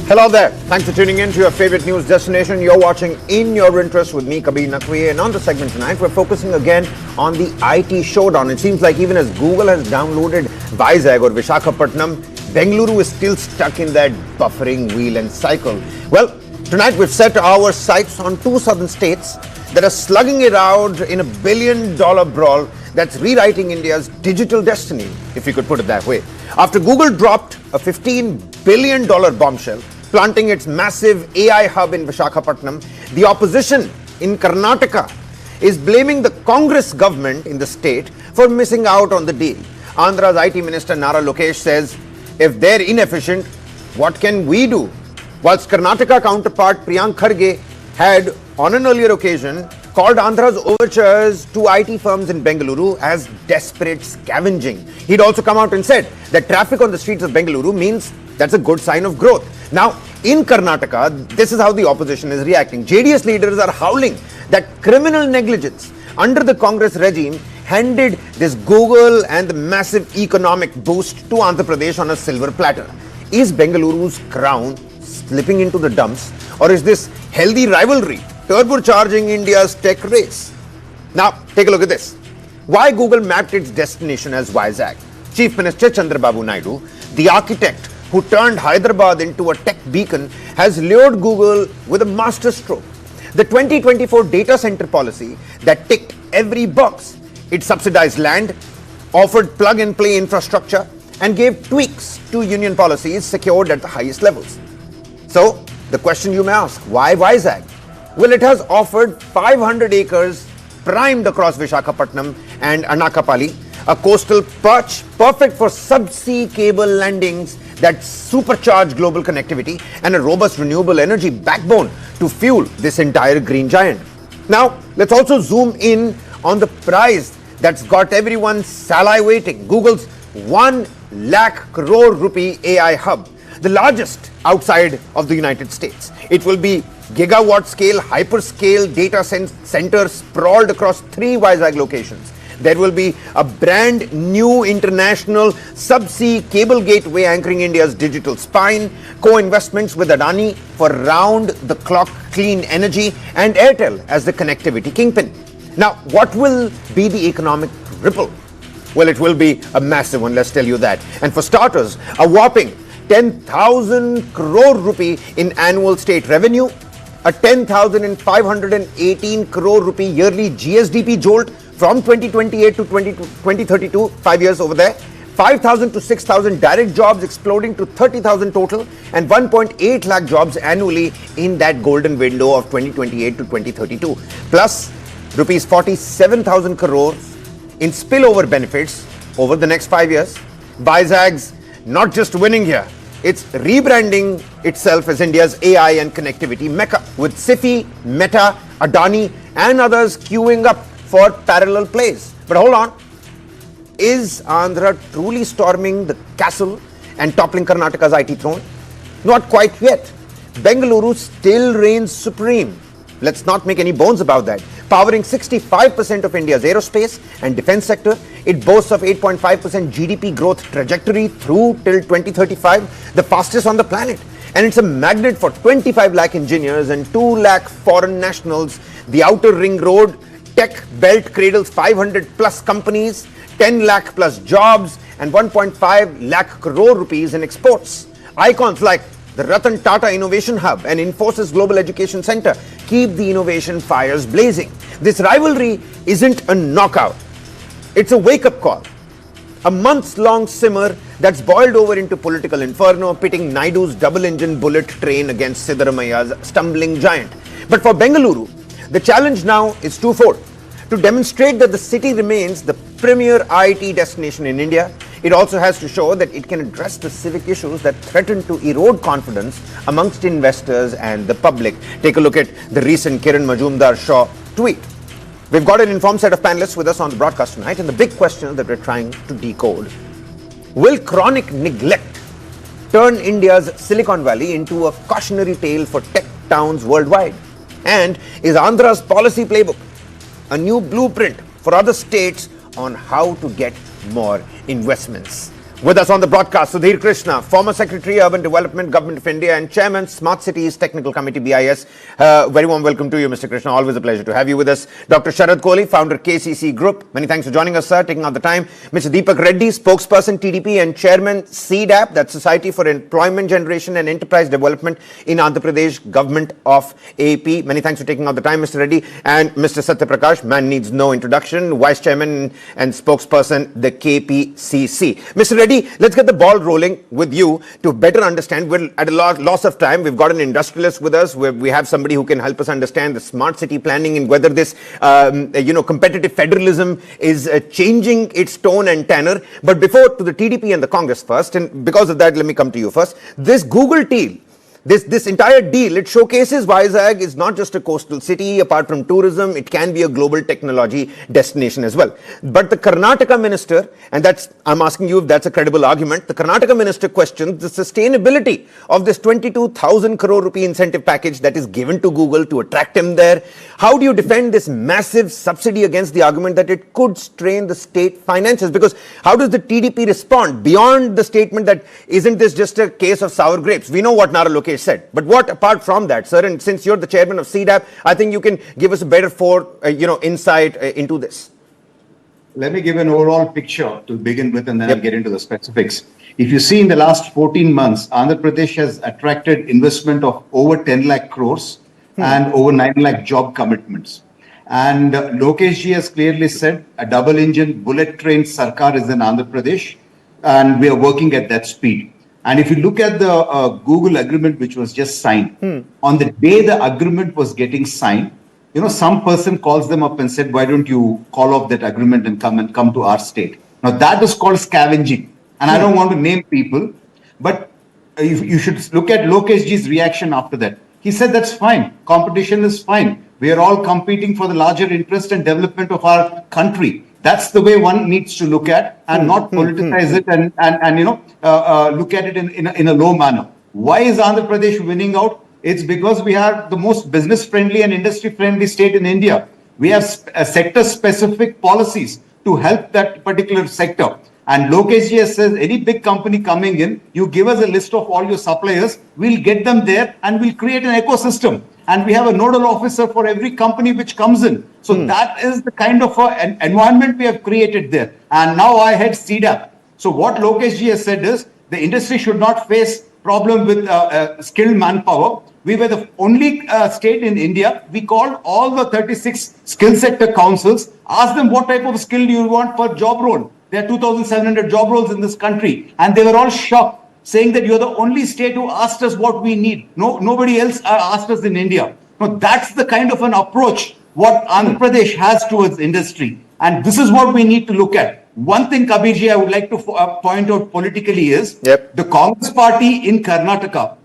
Hello there. Thanks for tuning in to your favorite news destination. You're watching In Your Interest with me, Kabir Naqvi. And on the segment tonight, we're focusing again on the IT showdown. It seems like even as Google has downloaded Vizag or Visakhapatnam, Bengaluru is still stuck in that buffering wheel and cycle. Well, tonight we've set our sights on two southern states that are slugging it out in $1 billion brawl that's rewriting India's digital destiny, if you could put it that way. After Google dropped a $15 billion bombshell, planting its massive AI hub in Visakhapatnam, the opposition in Karnataka is blaming the Congress government in the state for missing out on the deal. Andhra's IT Minister Nara Lokesh says, if they're inefficient, what can we do? Whilst Karnataka counterpart Priyank Kharge had, on an earlier occasion, called Andhra's overtures to IT firms in Bengaluru as desperate scavenging. He'd also come out and said that traffic on the streets of Bengaluru means that's a good sign of growth. Now, in Karnataka, this is how the opposition is reacting. JDS leaders are howling that criminal negligence under the Congress regime handed this Google and the massive economic boost to Andhra Pradesh on a silver platter. Is Bengaluru's crown slipping into the dumps, or is this healthy rivalry turbocharging India's tech race? Now, take a look at this. Why Google mapped its destination as Vizag? Chief Minister Chandrababu Naidu, the architect who turned Hyderabad into a tech beacon, has lured Google with a master stroke. The 2024 data center policy that ticked every box. It subsidized land, offered plug-and-play infrastructure, and gave tweaks to union policies secured at the highest levels. So, the question you may ask, why Vizag? Well, it has offered 500 acres primed across Visakhapatnam and Anakapali, a coastal perch perfect for subsea cable landings that supercharge global connectivity, and a robust renewable energy backbone to fuel this entire green giant. Now, let's also zoom in on the prize that's got everyone salivating. Google's 1 lakh crore rupee AI hub, the largest outside of the United States. It will be gigawatt scale, hyperscale data centers sprawled across 3 Vizag locations. There will be a brand new international subsea cable gateway anchoring India's digital spine, co-investments with Adani for round-the-clock clean energy, and Airtel as the connectivity kingpin. Now, what will be the economic ripple? Well, it will be a massive one, let's tell you that. And for starters, a whopping 10,000 crore rupee in annual state revenue, a 10,518 crore rupee yearly GSDP jolt from 2028 to 2032, 5 years over there, 5,000 to 6,000 direct jobs exploding to 30,000 total, and 1.8 lakh jobs annually in that golden window of 2028 to 2032. Plus, rupees 47,000 crores in spillover benefits over the next 5 years. Vizag's not just winning here, it's rebranding itself as India's AI and connectivity mecca, with Civic, Meta, Adani, and others queuing up for parallel plays. But hold on, is Andhra truly storming the castle and toppling Karnataka's IT throne? Not quite yet. Bengaluru still reigns supreme. Let's not make any bones about that. Powering 65% of India's aerospace and defense sector, it boasts of 8.5% GDP growth trajectory through till 2035, the fastest on the planet. And it's a magnet for 25 lakh engineers and 2 lakh foreign nationals. The outer ring road tech belt cradles 500 plus companies, 10 lakh plus jobs, and 1.5 lakh crore rupees in exports. Icons like the Ratan Tata Innovation Hub and Infosys Global Education Center keep the innovation fires blazing. This rivalry isn't a knockout. It's a wake-up call. A months-long simmer that's boiled over into political inferno, pitting Naidu's double-engine bullet train against Siddaramaia's stumbling giant. But for Bengaluru, the challenge now is twofold. To demonstrate that the city remains the premier IT destination in India, it also has to show that it can address the civic issues that threaten to erode confidence amongst investors and the public. Take a look at the recent Kiran Majumdar-Shaw tweet. We've got an informed set of panelists with us on the broadcast tonight, and the big question that we're trying to decode: will chronic neglect turn India's Silicon Valley into a cautionary tale for tech towns worldwide? And is Andhra's policy playbook a new blueprint for other states on how to get more investments? With us on the broadcast, Sudhir Krishna, former Secretary, Urban Development, Government of India and Chairman, Smart Cities Technical Committee, BIS. Very warm welcome to you, Mr. Krishna. Always a pleasure to have you with us. Dr. Sharad Kohli, founder, KCC Group. Many thanks for joining us, sir, taking out the time. Mr. Deepak Reddy, spokesperson, TDP and Chairman, CDAP, that's Society for Employment Generation and Enterprise Development in Andhra Pradesh, Government of AP. Many thanks for taking out the time, Mr. Reddy. And Mr. Satya Prakash, man needs no introduction, Vice Chairman and spokesperson, the KPCC. Mr. Reddy, let's get the ball rolling with you to better understand. We're at a loss of time. We've got an industrialist with us. We have somebody who can help us understand the smart city planning and whether this, competitive federalism is changing its tone and tenor. But before to the TDP and the Congress first, and because of that, let me come to you first. This Google deal. This entire deal, it showcases Vizag is not just a coastal city. Apart from tourism, it can be a global technology destination as well. But the Karnataka minister, and I'm asking you if that's a credible argument, the Karnataka minister questions the sustainability of this 22,000 crore rupee incentive package that is given to Google to attract him there. How do you defend this massive subsidy against the argument that it could strain the state finances? Because how does the TDP respond beyond the statement that isn't this just a case of sour grapes? We know what Nara Lokesh said. But what apart from that, sir, and since you're the chairman of CDAP, I think you can give us a better insight into this. Let me give an overall picture to begin with, and then I'll get into the specifics. If you see in the last 14 months, Andhra Pradesh has attracted investment of over 10 lakh crores and over 9 lakh job commitments. And Lokesh ji has clearly said a double engine bullet train Sarkar is in Andhra Pradesh, and we are working at that speed. And if you look at the Google agreement, which was just signed, on the day the agreement was getting signed, some person calls them up and said, why don't you call off that agreement and come to our state? Now that is called scavenging. And I don't want to name people, but you should look at Lokesh ji's reaction after that. He said, that's fine. Competition is fine. We are all competing for the larger interest and development of our country. That's the way one needs to look at and not politicize it and look at it in a low manner. Why is Andhra Pradesh winning out? It's because we are the most business friendly and industry friendly state in India. We have sector specific policies to help that particular sector. And Lokesh ji says any big company coming in, you give us a list of all your suppliers, we'll get them there and we'll create an ecosystem. And we have a nodal officer for every company which comes in. So that is the kind of an environment we have created there. And now I head CDAP. So what Lokesh ji has said is the industry should not face problem with skilled manpower. We were the only state in India. We called all the 36 skill sector councils, asked them what type of skill do you want per job role. There are 2,700 job roles in this country. And they were all shocked, saying that you're the only state who asked us what we need. Nobody else asked us in India. Now, that's the kind of an approach what Andhra Pradesh has towards industry. And this is what we need to look at. One thing, Kabirji, I would like to point out politically is the Congress party in Karnataka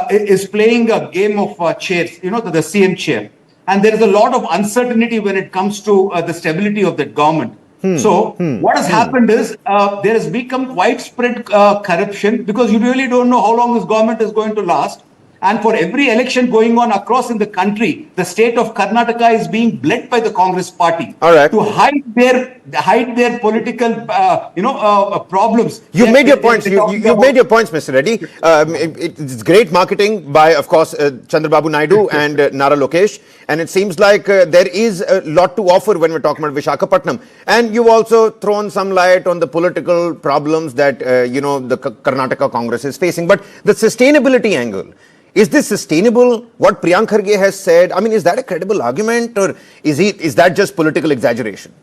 is playing a game of chairs, the CM chair. And there is a lot of uncertainty when it comes to the stability of that government. What has happened is there has become widespread corruption because you really don't know how long this government is going to last. And for every election going on across in the country, the state of Karnataka is being bled by the Congress party to hide their political, problems. You made your points. You made your points, Mr. Reddy. It's great marketing by, of course, Chandrababu Naidu and Nara Lokesh. And it seems like there is a lot to offer when we're talking about Visakhapatnam. And you've also thrown some light on the political problems that, the Karnataka Congress is facing. But the sustainability angle, is this sustainable? What Priyank Kharge has said, I mean, is that a credible argument or is that just political exaggeration?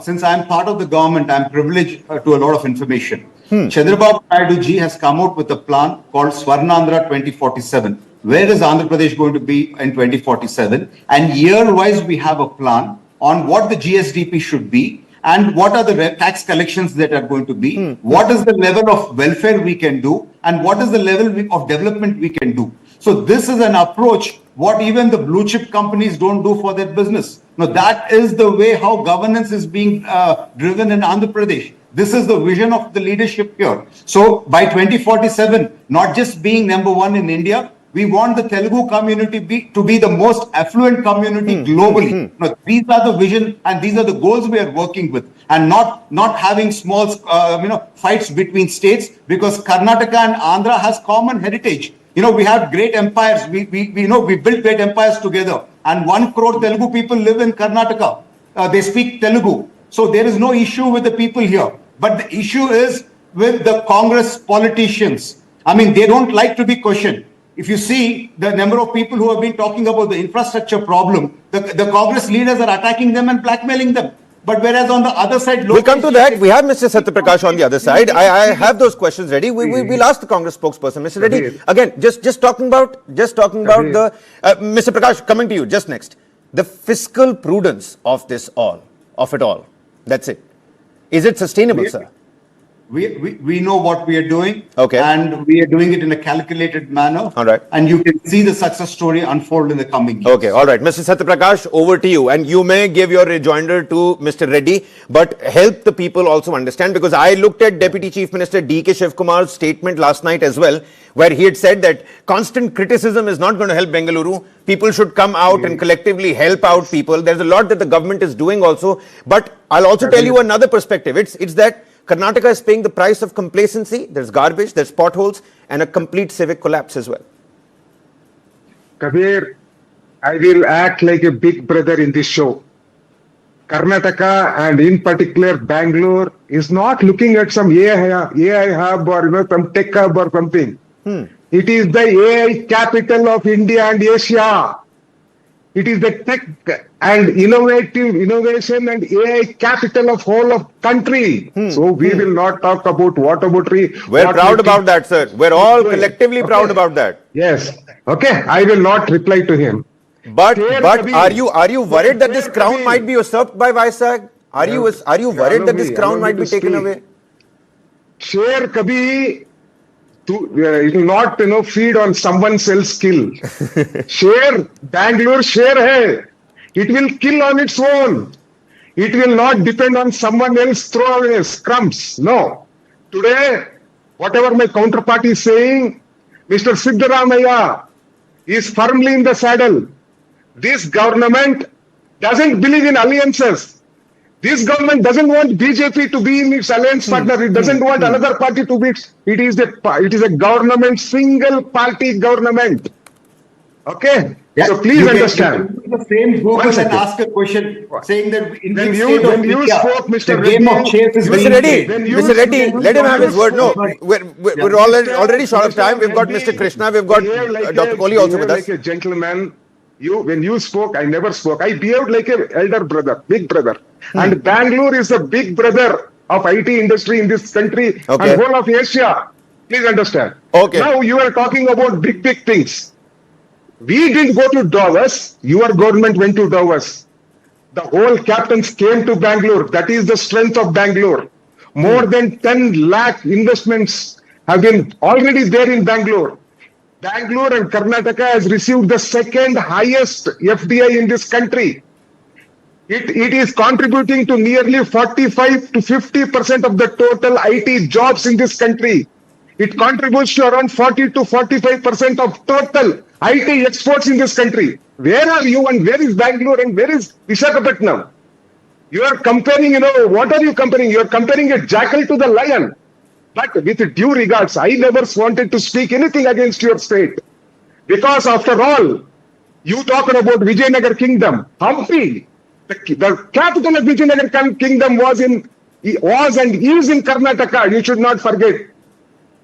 Since I'm part of the government, I'm privileged to a lot of information. Chandrababu Naidu ji has come out with a plan called Swarnandhra 2047. Where is Andhra Pradesh going to be in 2047? And year-wise, we have a plan on what the GSDP should be and what are the tax collections that are going to be, what is the level of welfare we can do, and what is the level of development we can do. So this is an approach what even the blue chip companies don't do for their business. Now that is the way how governance is being driven in Andhra Pradesh. This is the vision of the leadership here. So by 2047, not just being number one in India, We want the Telugu community to be the most affluent community globally. No, these are the vision and these are the goals we are working with, and not having small, fights between states, because Karnataka and Andhra has common heritage. We have great empires. We built great empires together. And 1 crore Telugu people live in Karnataka. They speak Telugu. So there is no issue with the people here. But the issue is with the Congress politicians. I mean, they don't like to be questioned. If you see the number of people who have been talking about the infrastructure problem, the Congress leaders are attacking them and blackmailing them. But whereas on the other side, we'll come to that. We have Mr. Satyaprakash on the other side. I have those questions ready. We'll ask the Congress spokesperson, Mr. Reddy. Again, just talking about the Mr. Prakash, coming to you just next. The fiscal prudence of it all. That's it. Is it sustainable, sir? We know what we are doing, okay, and we are doing it in a calculated manner. All right, and you can see the success story unfold in the coming years. Okay, all right, Mr. Satyaprakash, over to you, and you may give your rejoinder to Mr. Reddy, but help the people also understand, because I looked at Deputy Chief Minister D.K. Shivkumar's statement last night as well, where he had said that constant criticism is not going to help Bengaluru. People should come out and collectively help out people. There's a lot that the government is doing also, but I'll also tell you another perspective. It's that Karnataka is paying the price of complacency. There's garbage, there's potholes, and a complete civic collapse as well. Kabir, I will act like a big brother in this show. Karnataka, and in particular Bangalore, is not looking at some AI hub or some tech hub or something. It is the AI capital of India and Asia. It is the tech and innovation and AI capital of whole of country. So we will not talk about We're proud about that, sir. We're all collectively proud about that. Yes. Okay. I will not reply to him. But are you worried that this crown might be usurped by Vizag? Are you worried that this crown might be taken away? Share kabhi it will not feed on someone else's skill. Share Bangalore share hai. It will kill on its own. It will not depend on someone else throwing crumbs. No. Today, whatever my counterpart is saying, Mr. Siddaramaiah is firmly in the saddle. This government doesn't believe in alliances. This government doesn't want BJP to be in its alliance partner. It doesn't want another party to be. It is a government, single party government. Okay? Yeah, so please understand. The same Google and ask a question saying that in when the you, state when of you India, spoke, Mr. the game of chess is Mr. Reddy, let him have his word. No, we're already short of time. We've got Mr. Krishna, we've got Dr. Kohli also with us. Like a gentleman. When you spoke, I never spoke. I behaved like an elder brother, big brother. And Bangalore is the big brother of IT industry in this country and whole of Asia. Please understand. Okay. Now you are talking about big things. We didn't go to Davos. Your government went to Davos. The whole captains came to Bangalore. That is the strength of Bangalore. More than 10 lakh investments have been already there in Bangalore. Bangalore and Karnataka has received the second highest FDI in this country. It is contributing to nearly 45 to 50% of the total IT jobs in this country. It contributes to around 40 to 45% of total IT exports in this country. Where are you and where is Bangalore and where is Visakhapatnam? You are comparing, what are you comparing? You are comparing a jackal to the lion. But with due regards, I never wanted to speak anything against your state. Because after all, you talked about Vijayanagar Kingdom. Hampi, the capital of Vijayanagar Kingdom was and is in Karnataka. You should not forget.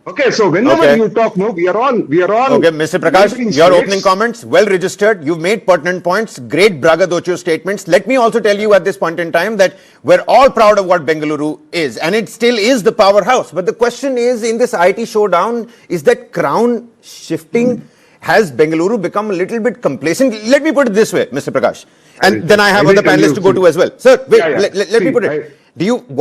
Okay, so whenever you talk, we are all. Okay, Mr. Prakash, your opening comments, well registered. You've made pertinent points, great braggadocio statements. Let me also tell you at this point in time that we're all proud of what Bengaluru is, and it still is the powerhouse. But the question is, in this IT showdown, is that crown shifting? Has Bengaluru become a little bit complacent? Let me put it this way, Mr. Prakash, and then I have other panelists to go to as well. Sir, wait, let me put it.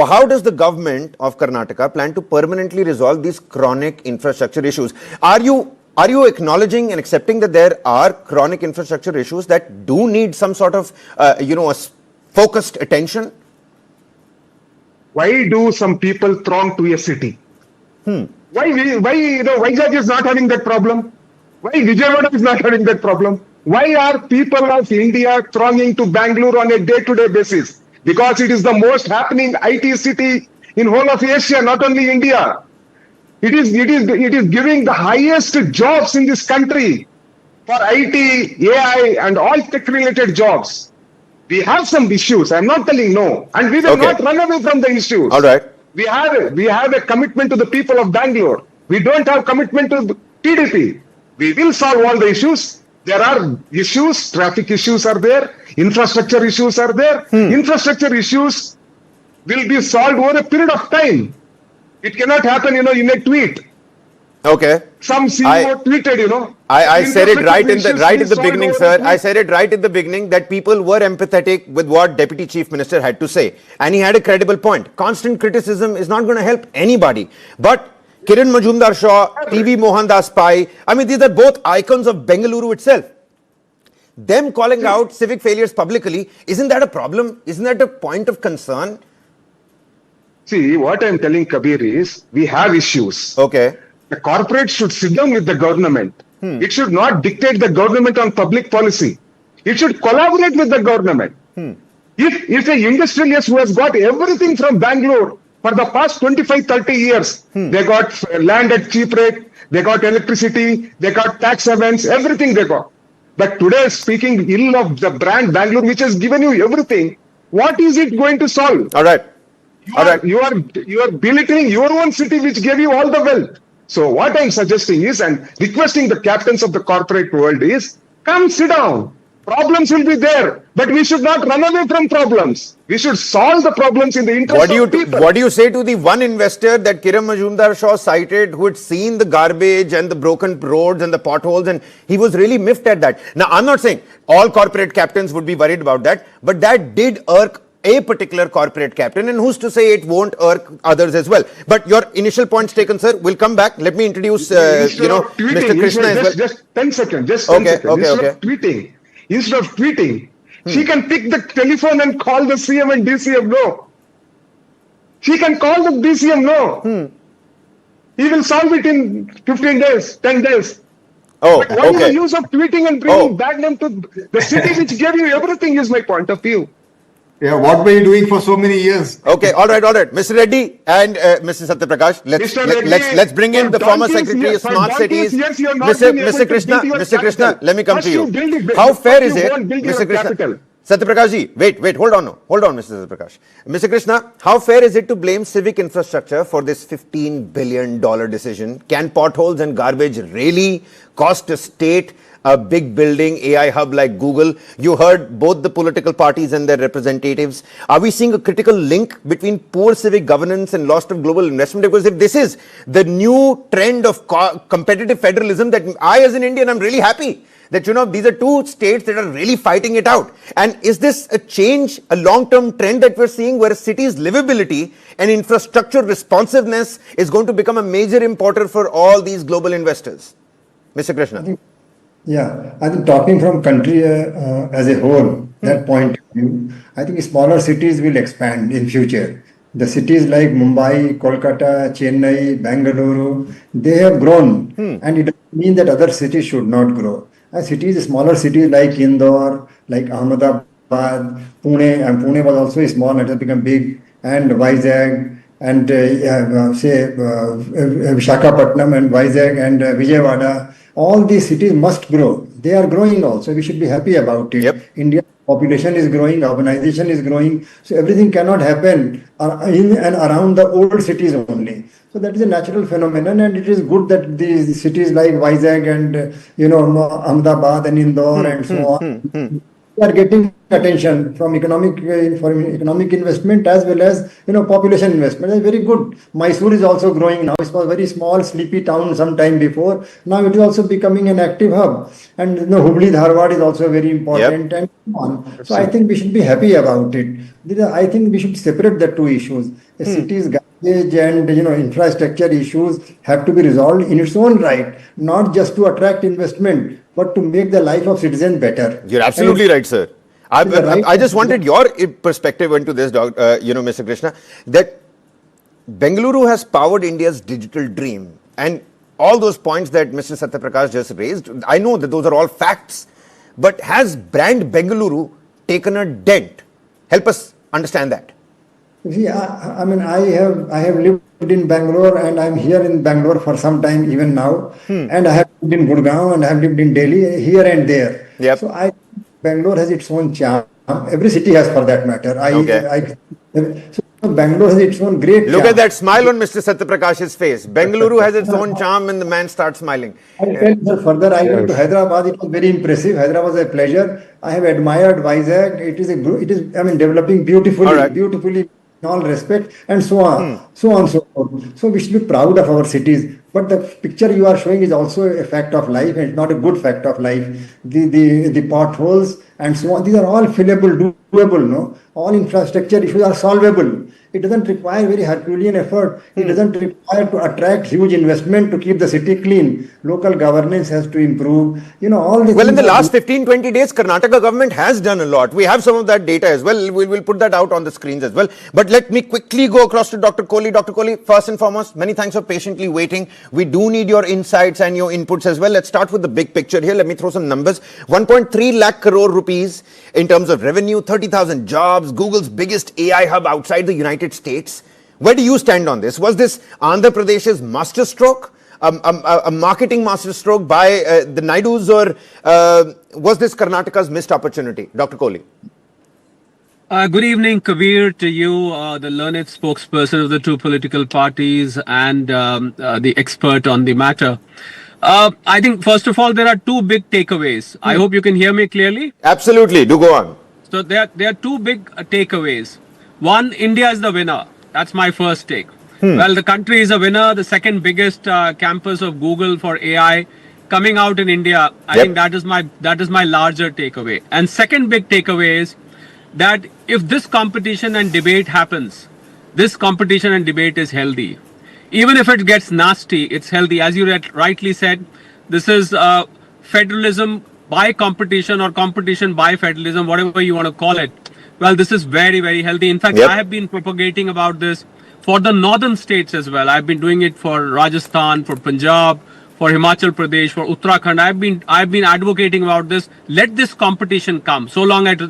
How does the government of Karnataka plan to permanently resolve these chronic infrastructure issues? Are you acknowledging and accepting that there are chronic infrastructure issues that do need some sort of, a focused attention? Why do some people throng to a city? Why Vizag is not having that problem? Why Vijayawada is not having that problem? Why are people of India thronging to Bangalore on a day-to-day basis? Because it is the most happening IT city in whole of Asia, not only India. It is giving the highest jobs in this country for IT, AI, and all tech-related jobs. We have some issues. I'm not telling no, and we will not run away from the issues. All right. We have a commitment to the people of Bangalore. We don't have commitment to TDP. We will solve all the issues. There are issues, traffic issues are there, infrastructure issues are there. Infrastructure issues will be solved over a period of time. It cannot happen, in a tweet. Okay. Some CEO tweeted, I said it right in the beginning, sir. I said it right in the beginning that people were empathetic with what Deputy Chief Minister had to say. And he had a credible point. Constant criticism is not going to help anybody. But Kiran Majumdar-Shaw, TV Mohandas Pai, I mean, these are both icons of Bengaluru itself. Them calling out civic failures publicly, isn't that a problem? Isn't that a point of concern? See, what I'm telling Kabir is, we have issues. Okay. The corporate should sit down with the government. It should not dictate the government on public policy. It should collaborate with the government. If an industrialist who has got everything from Bangalore for the past 25, 30 years, they got land at cheap rate, they got electricity, they got tax havens, everything they got. But today, speaking ill of the brand Bangalore, which has given you everything, what is it going to solve? All right. You are belittling your own city, which gave you all the wealth. So what I'm suggesting is, and requesting the captains of the corporate world is, come sit down. Problems will be there, but we should not run away from problems. We should solve the problems in the interest of people. What do you say to the one investor that Kiran Majumdar-Shaw cited who had seen the garbage and the broken roads and the potholes, and he was really miffed at that? Now, I'm not saying all corporate captains would be worried about that, but that did irk a particular corporate captain, and who's to say it won't irk others as well. But your initial points taken, sir. We'll come back. Let me introduce, Mr. Krishna as well. Just 10 seconds. Just 10 seconds. Instead of tweeting, she can pick the telephone and call the CM and DCM. No. She can call the DCM. No. He will solve it in 15 days, 10 days. But what is the use of tweeting and bringing bad name to the city which gave you everything is my point of view. Yeah, what were you doing for so many years? Okay, all right. Mr. Reddy and Mr. Satyaprakash, let's bring in the former Secretary of Smart Cities, Mr. Krishna, let me come to you. How fair is it, Mr. Krishna? Satyaprakash ji, wait, hold on, Mr. Satyaprakash. Mr. Krishna, how fair is it to blame civic infrastructure for this $15 billion decision? Can potholes and garbage really cost a state a big building AI hub like Google? You heard both the political parties and their representatives. Are we seeing a critical link between poor civic governance and loss of global investment? Because if this is the new trend of competitive federalism, that I as an Indian, I'm really happy that, these are two states that are really fighting it out. And is this a change, a long-term trend that we're seeing where a city's livability and infrastructure responsiveness is going to become a major importer for all these global investors? Mr. Krishna. Yeah, I think talking from country as a whole, that point of view, I think smaller cities will expand in future. The cities like Mumbai, Kolkata, Chennai, Bengaluru, they have grown, and it doesn't mean that other cities should not grow. Smaller cities like Indore, like Ahmedabad, Pune, and Pune was also small, it has become big, and Vizag, and Visakhapatnam and Vizag and Vijayawada. All these cities must grow. They are growing also. We should be happy about it. Yep. India's population is growing, urbanization is growing. So everything cannot happen in and around the old cities only. So that is a natural phenomenon, and it is good that these cities like Vizag and Ahmedabad and Indore and so on are getting attention from economic investment as well as population investment. That's very good. Mysore is also growing now. It was a very small, sleepy town some time before. Now it is also becoming an active hub. And Hubli Dharwad is also very important and so on. So I think we should be happy about it. I think we should separate the two issues. The city's garbage and infrastructure issues have to be resolved in its own right, not just to attract investment, but to make the life of citizens better. You're absolutely right, sir. I just wanted your perspective into this, Mr. Krishna, that Bengaluru has powered India's digital dream. And all those points that Mr. Satyaprakash just raised, I know that those are all facts, but has brand Bengaluru taken a dent? Help us understand that. See, I mean, I have lived in Bangalore, and I'm here in Bangalore for some time, even now. And I have lived in Gurgaon, and I have lived in Delhi, here and there. Yep. So Bangalore has its own charm. Every city has, for that matter. So Bangalore has its own great charm. Look at that smile on Mr. Satyaprakash's face. Bengaluru has its own charm, and the man starts smiling. I tell you further, I went to Hyderabad. It was very impressive. Hyderabad was a pleasure. I have admired Vizag. It is developing beautifully, beautifully in all respect, and so on, so on, so forth. So we should be proud of our cities. But the picture you are showing is also a fact of life, and it's not a good fact of life. The potholes and so on, these are all fillable, doable, no? All infrastructure issues are solvable. It doesn't require very Herculean effort. It doesn't require to attract huge investment to keep the city clean. Local governance has to improve. All the Well, in the last 15-20 days, Karnataka government has done a lot. We have some of that data as well. We'll put that out on the screens as well. But let me quickly go across to Dr. Kohli. Dr. Kohli, first and foremost, many thanks for patiently waiting. We do need your insights and your inputs as well. Let's start with the big picture here. Let me throw some numbers. 1.3 lakh crore rupees in terms of revenue, 30,000 jobs, Google's biggest AI hub outside the United States. Where do you stand on this? Was this Andhra Pradesh's masterstroke, a marketing masterstroke by the Naidus, or was this Karnataka's missed opportunity? Dr. Kohli. Good evening, Kabir, to you, the learned spokesperson of the two political parties and the expert on the matter. I think, first of all, there are two big takeaways. I hope you can hear me clearly. Absolutely. Do go on. So there are two big takeaways. One, India is the winner. That's my first take. Well, the country is a winner. The second biggest campus of Google for AI coming out in India. I think that is my larger takeaway. And second big takeaway is that if this competition and debate happens, this competition and debate is healthy. Even if it gets nasty, it's healthy. As you rightly said, this is federalism by competition, or competition by federalism, whatever you want to call it. Well, this is very, very healthy. In fact, I have been propagating about this for the northern states as well. I've been doing it for Rajasthan, for Punjab, for Himachal Pradesh, for Uttarakhand. I've been advocating about this. Let this competition come, so long it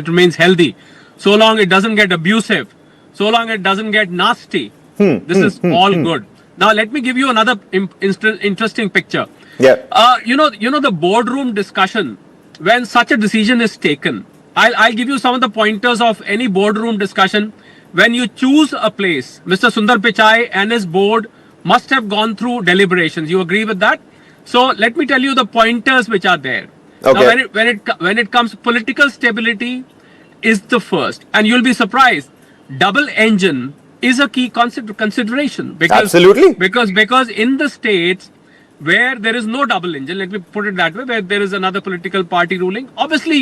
remains healthy, so long it doesn't get abusive, so long it doesn't get nasty. This is all good. Now, let me give you another interesting picture. You know the boardroom discussion, when such a decision is taken. I'll give you some of the pointers of any boardroom discussion. When you choose a place, Mr. Sundar Pichai and his board must have gone through deliberations. You agree with that? So let me tell you the pointers which are there. Now, when it comes, political stability is the first, and you'll be surprised. Double engine is a key consideration because in the states where there is no double engine, let me put it that way, where there is another political party ruling, obviously,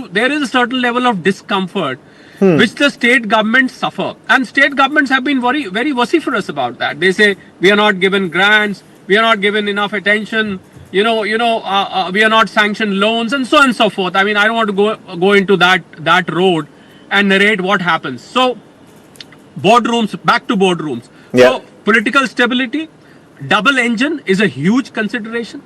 there is a certain level of discomfort which the state governments suffer. And state governments have been very, very vociferous about that. They say, we are not given grants, we are not given enough attention, we are not sanctioned loans, and so on and so forth. I mean, I don't want to go into that road and narrate what happens. So, boardrooms, back to boardrooms. So, political stability, double engine is a huge consideration.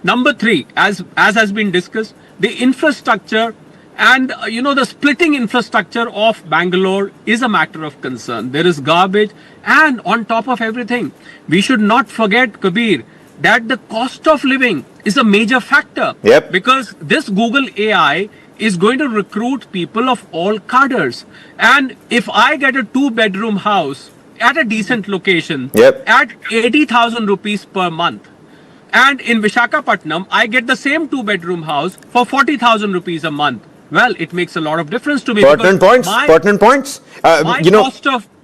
Number three, as has been discussed, the infrastructure and the splitting infrastructure of Bangalore is a matter of concern. There is garbage, and on top of everything, we should not forget, Kabir, that the cost of living is a major factor. Because this Google AI is going to recruit people of all cadres. And if I get a 2-bedroom house at a decent location at 80,000 rupees per month, and in Visakhapatnam, I get the same 2-bedroom house for 40,000 rupees a month. Well, it makes a lot of difference to me. Pertinent points.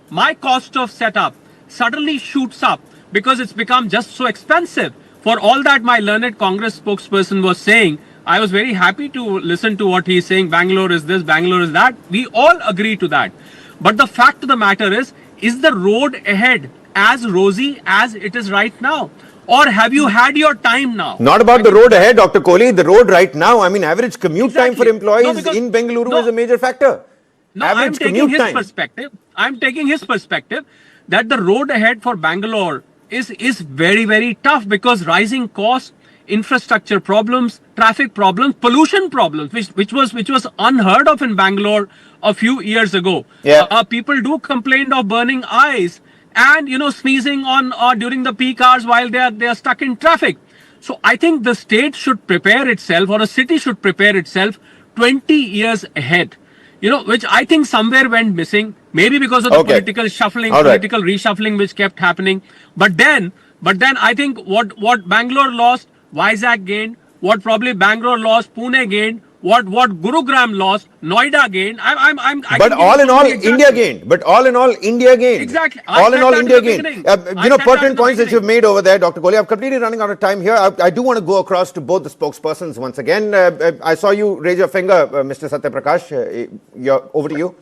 My cost of setup suddenly shoots up because it's become just so expensive. For all that my learned Congress spokesperson was saying, I was very happy to listen to what he's saying. Bangalore is this, Bangalore is that. We all agree to that. But the fact of the matter is the road ahead as rosy as it is right now? Or have you had your time now? Not about the road ahead, Dr. Kohli. The road right now, I mean, average commute time for employees in Bengaluru is a major factor. No, I'm taking his perspective that the road ahead for Bangalore is very, very tough because rising costs, infrastructure problems, traffic problems, pollution problems, which was unheard of in Bangalore a few years ago. Yeah. People do complain of burning eyes and sneezing on during the peak hours while they are stuck in traffic. So I think the state should prepare itself, or a city should prepare itself 20 years ahead. Which I think somewhere went missing, maybe because of the political shuffling, political reshuffling which kept happening. But then I think what Bangalore lost, Vizag gained. What probably Bangalore lost, Pune gained. What Gurugram lost, Noida gained. But all in all, India gained. Exactly. All in all, India gained. Pertinent points that you've made over there, Dr. Kohli. I'm completely running out of time here. I do want to go across to both the spokespersons once again. I saw you raise your finger, Mr. Satyaprakash. Over to you.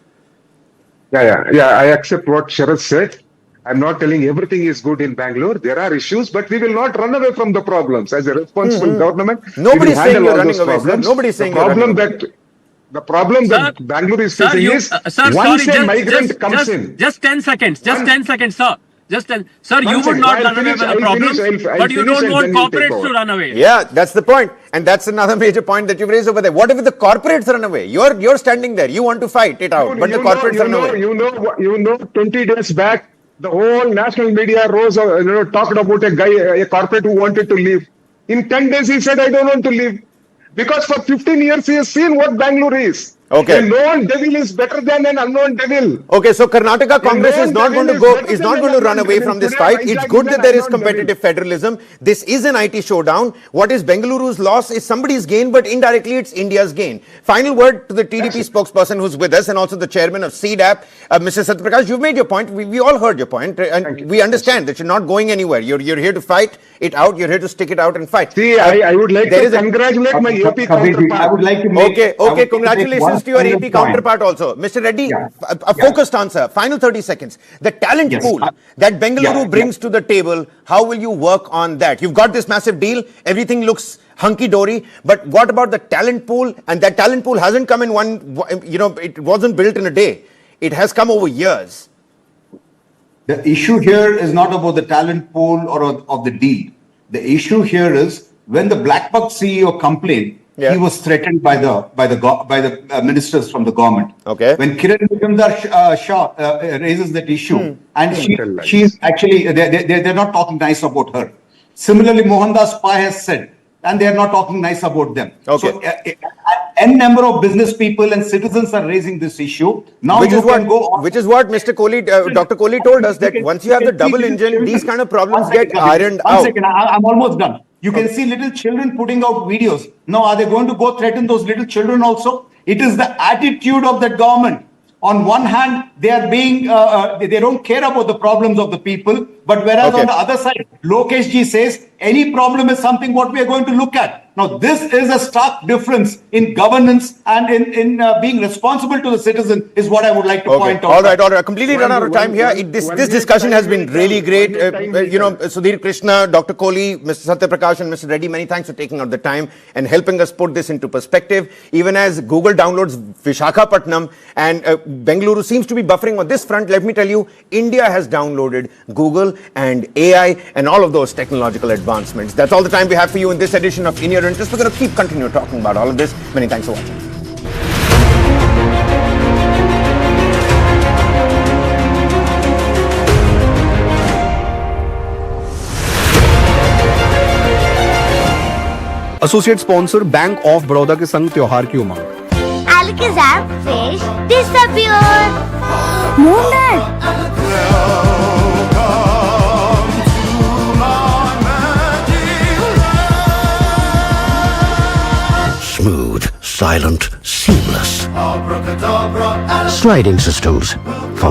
Yeah. I accept what Sharath said. I'm not telling everything is good in Bangalore. There are issues, but we will not run away from the problems. As a responsible government, nobody's saying you're running away. Nobody's saying you're running away. The problem that Bangalore is facing is once a migrant comes in. Just 10 seconds. Just 10 seconds, sir. Sir, you would not run away with the problem, but you don't want corporates to run away. Yeah, that's the point. And that's another major point that you've raised over there. What if the corporates run away? You're standing there. You want to fight it out, but the corporates run away. You know, 20 days back, the whole national media rose, talked about a corporate who wanted to leave. In 10 days, he said, I don't want to leave. Because for 15 years, he has seen what Bangalore is. Okay. A known devil is better than an unknown devil. Okay, so Karnataka Congress is not going to run away from this fight. It's good that there is competitive federalism. This is an IT showdown. What is Bengaluru's loss is somebody's gain, but indirectly it's India's gain. Final word to the TDP spokesperson who's with us and also the chairman of CDAP, Mr. Satyaprakash. You've made your point. We all heard your point, and we understand that you're not going anywhere. You're here to fight it out. You're here to stick it out and fight. See, I would like to congratulate my AP counterpart. I would like to make, Okay, congratulations to your AP counterpart also. Mr. Reddy, a focused answer. Final 30 seconds. The talent pool that Bengaluru brings to the table, how will you work on that? You've got this massive deal. Everything looks hunky-dory. But what about the talent pool? And that talent pool hasn't come in it wasn't built in a day. It has come over years. The issue here is not about the talent pool or of the deal. The issue here is when the Blackbuck CEO complained, he was threatened by the ministers from the government. Okay. When Kiran Shah raises that issue, and she's actually they're not talking nice about her. Similarly, Mohandas Pai has said, and they are not talking nice about them. Okay. So, n number of business people and citizens are raising this issue. Now Which is what Mr. Kohli, Dr. Kohli told us, that once you have the double engine, these kind of problems get ironed out. 1 second, I'm almost done. You can see little children putting out videos. Now, are they going to go threaten those little children also? It is the attitude of that government. On one hand, they are being, they don't care about the problems of the people. But whereas on the other side, Lokesh ji says, any problem is something what we are going to look at. Now, this is a stark difference in governance and in being responsible to the citizen is what I would like to point out. All right. Completely run out of time here. This discussion has been really great. Sudhir Krishna, Dr. Kohli, Mr. Satyaprakash and Mr. Reddy, many thanks for taking out the time and helping us put this into perspective. Even as Google downloads Visakhapatnam and Bengaluru seems to be buffering on this front, let me tell you, India has downloaded Google and AI and all of those technological advancements. That's all the time we have for you in this edition of In Your Interest. We're going to continue talking about all of this. Many thanks for watching. Associate sponsor bank of Baroda के संग त्योहार की उमंग। Alakazam fish disappear. Moonlight. Smooth, silent, seamless. Striding systems.